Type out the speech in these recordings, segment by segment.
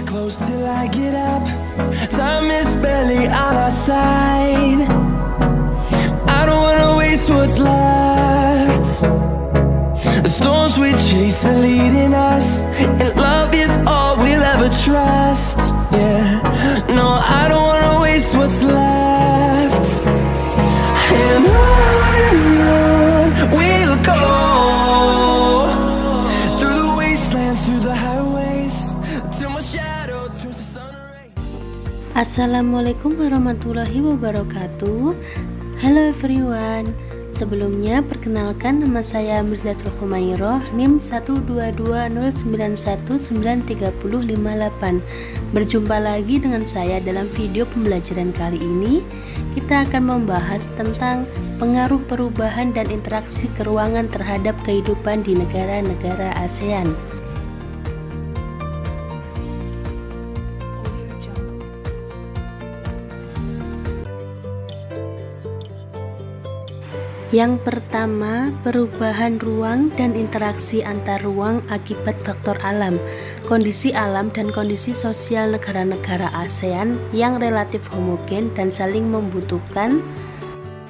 close till I get up. Time is barely on our side. I don't wanna waste what's left. The storms we chase are leading us, and love is all we'll ever trust. Yeah, no, I don't wanna waste what's left. And on we'll go, through the wastelands, through the highways, till my shadow turns to sun rays. Assalamualaikum warahmatullahi wabarakatuh. Hello everyone. Sebelumnya perkenalkan, nama saya Mirzatul Khumairah, NIM 12209193058. Berjumpa lagi dengan saya dalam video pembelajaran kali ini. Kita akan membahas tentang pengaruh perubahan dan interaksi keruangan terhadap kehidupan di negara-negara ASEAN. Yang pertama, perubahan ruang dan interaksi antar ruang akibat faktor alam, kondisi alam dan kondisi sosial negara-negara ASEAN yang relatif homogen dan saling membutuhkan,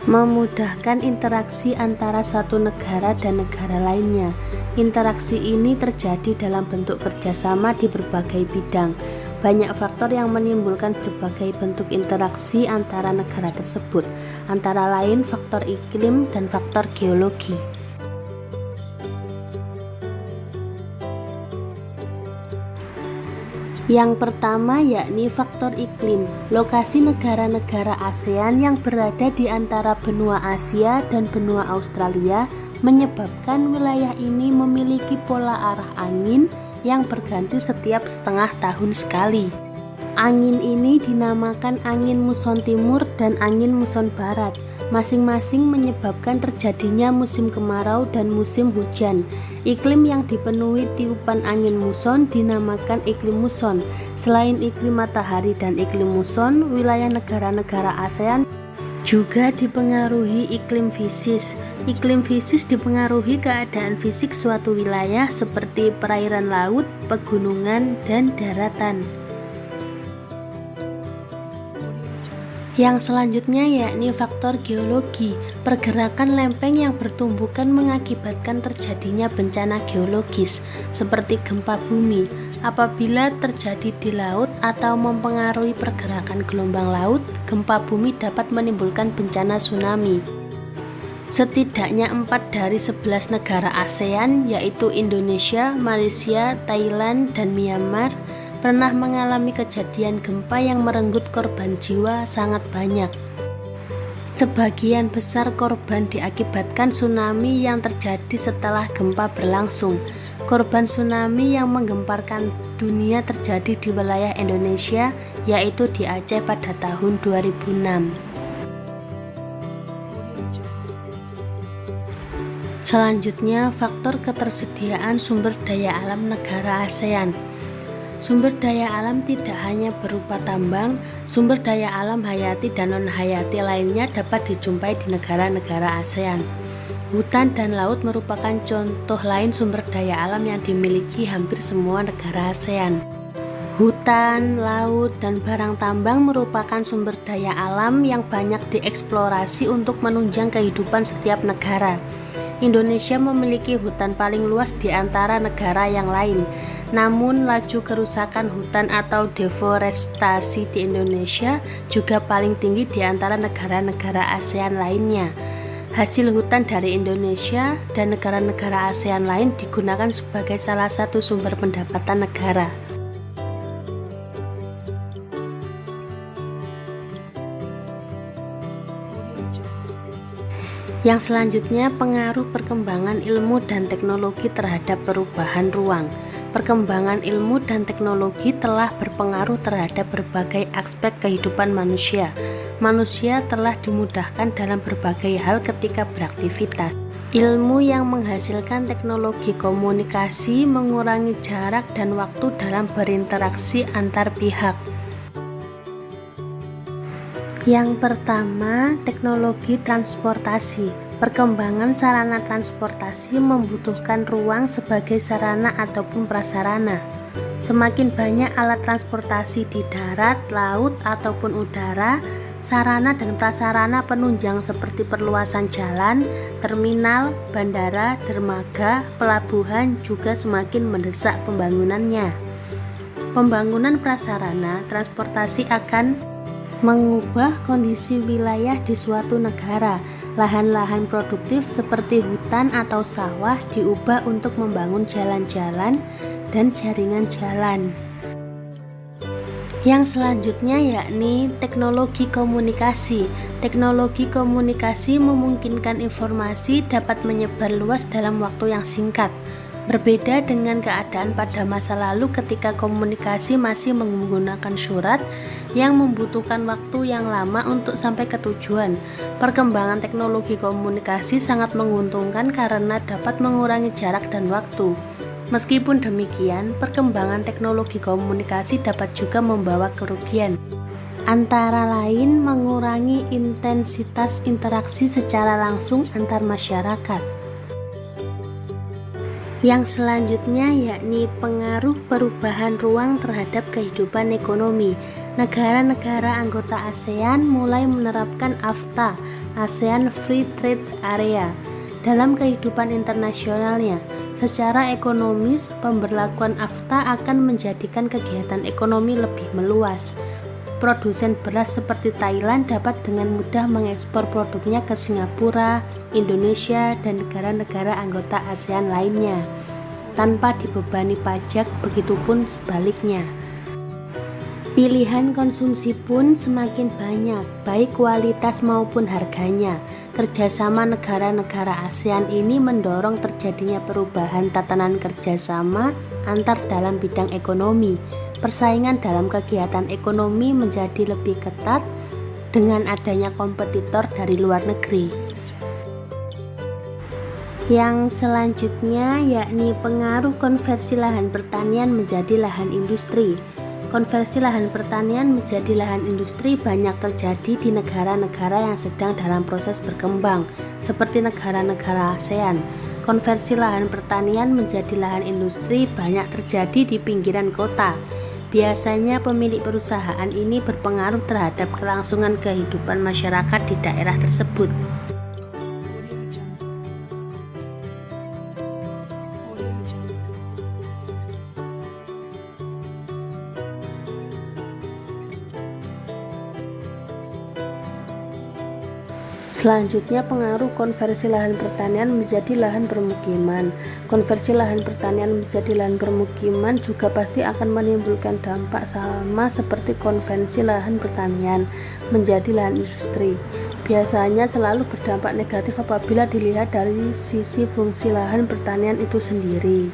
memudahkan interaksi antara satu negara dan negara lainnya. Interaksi ini terjadi dalam bentuk kerjasama di berbagai bidang. Banyak faktor yang menimbulkan berbagai bentuk interaksi antara negara tersebut, antara lain faktor iklim dan faktor geologi. Yang pertama yakni faktor iklim. Lokasi negara-negara ASEAN yang berada di antara benua Asia dan benua Australia menyebabkan wilayah ini memiliki pola arah angin yang berganti setiap setengah tahun sekali. Angin ini dinamakan angin muson timur dan angin muson barat. Masing-masing menyebabkan terjadinya musim kemarau dan musim hujan. Iklim yang dipenuhi tiupan angin muson dinamakan iklim muson. Selain iklim matahari dan iklim muson, wilayah negara-negara ASEAN juga dipengaruhi iklim fisis. Iklim fisis dipengaruhi keadaan fisik suatu wilayah seperti perairan laut, pegunungan, dan daratan. Yang selanjutnya yakni faktor geologi. Pergerakan lempeng yang bertumbukan mengakibatkan terjadinya bencana geologis seperti gempa bumi. Apabila terjadi di laut atau mempengaruhi pergerakan gelombang laut, gempa bumi dapat menimbulkan bencana tsunami. Setidaknya 4 dari 11 negara ASEAN, yaitu Indonesia, Malaysia, Thailand, dan Myanmar, pernah mengalami kejadian gempa yang merenggut korban jiwa sangat banyak. Sebagian besar korban diakibatkan tsunami yang terjadi setelah gempa berlangsung. Korban tsunami yang menggemparkan dunia terjadi di wilayah Indonesia, yaitu di Aceh pada tahun 2006. Selanjutnya, faktor ketersediaan sumber daya alam negara ASEAN. Sumber daya alam tidak hanya berupa tambang, sumber daya alam hayati dan non-hayati lainnya dapat dijumpai di negara-negara ASEAN. Hutan dan laut merupakan contoh lain sumber daya alam yang dimiliki hampir semua negara ASEAN. Hutan, laut, dan barang tambang merupakan sumber daya alam yang banyak dieksplorasi untuk menunjang kehidupan setiap negara. Indonesia memiliki hutan paling luas di antara negara yang lain. Namun laju kerusakan hutan atau deforestasi di Indonesia juga paling tinggi di antara negara-negara ASEAN lainnya. Hasil hutan dari Indonesia dan negara-negara ASEAN lain digunakan sebagai salah satu sumber pendapatan negara. Yang selanjutnya, pengaruh perkembangan ilmu dan teknologi terhadap perubahan ruang. Perkembangan ilmu dan teknologi telah berpengaruh terhadap berbagai aspek kehidupan manusia. Manusia telah dimudahkan dalam berbagai hal ketika beraktivitas. Ilmu yang menghasilkan teknologi komunikasi mengurangi jarak dan waktu dalam berinteraksi antar pihak. Yang pertama, teknologi transportasi. Perkembangan sarana transportasi membutuhkan ruang sebagai sarana ataupun prasarana. Semakin banyak alat transportasi di darat, laut, ataupun udara, sarana dan prasarana penunjang seperti perluasan jalan, terminal, bandara, dermaga, pelabuhan juga semakin mendesak pembangunannya. Pembangunan prasarana transportasi akan mengubah kondisi wilayah di suatu negara. Lahan-lahan produktif seperti hutan atau sawah diubah untuk membangun jalan-jalan dan jaringan jalan. Yang selanjutnya yakni teknologi komunikasi. Teknologi komunikasi memungkinkan informasi dapat menyebar luas dalam waktu yang singkat. Berbeda dengan keadaan pada masa lalu ketika komunikasi masih menggunakan surat yang membutuhkan waktu yang lama untuk sampai ke tujuan. Perkembangan teknologi komunikasi sangat menguntungkan karena dapat mengurangi jarak dan waktu. Meskipun demikian, perkembangan teknologi komunikasi dapat juga membawa kerugian. Antara lain mengurangi intensitas interaksi secara langsung antar masyarakat. Yang selanjutnya yakni pengaruh perubahan ruang terhadap kehidupan ekonomi. Negara-negara anggota ASEAN mulai menerapkan AFTA, ASEAN Free Trade Area, dalam kehidupan internasionalnya. Secara ekonomis, pemberlakuan AFTA akan menjadikan kegiatan ekonomi lebih meluas. Produsen beras seperti Thailand dapat dengan mudah mengekspor produknya ke Singapura, Indonesia, dan negara-negara anggota ASEAN lainnya, tanpa dibebani pajak, begitupun sebaliknya. Pilihan konsumsi pun semakin banyak, baik kualitas maupun harganya. Kerjasama negara-negara ASEAN ini mendorong terjadinya perubahan tatanan kerjasama antar dalam bidang ekonomi. Persaingan dalam kegiatan ekonomi menjadi lebih ketat dengan adanya kompetitor dari luar negeri. Yang selanjutnya yakni pengaruh konversi lahan pertanian menjadi lahan industri. Konversi lahan pertanian menjadi lahan industri banyak terjadi di negara-negara yang sedang dalam proses berkembang, seperti negara-negara ASEAN. Konversi lahan pertanian menjadi lahan industri banyak terjadi di pinggiran kota. Biasanya pemilik perusahaan ini berpengaruh terhadap kelangsungan kehidupan masyarakat di daerah tersebut. Selanjutnya, pengaruh konversi lahan pertanian menjadi lahan permukiman. Konversi lahan pertanian menjadi lahan permukiman juga pasti akan menimbulkan dampak sama seperti konversi lahan pertanian menjadi lahan industri. Biasanya selalu berdampak negatif apabila dilihat dari sisi fungsi lahan pertanian itu sendiri.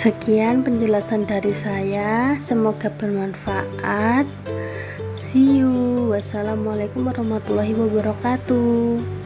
Sekian penjelasan dari saya, semoga bermanfaat. See you. Wassalamualaikum warahmatullahi wabarakatuh.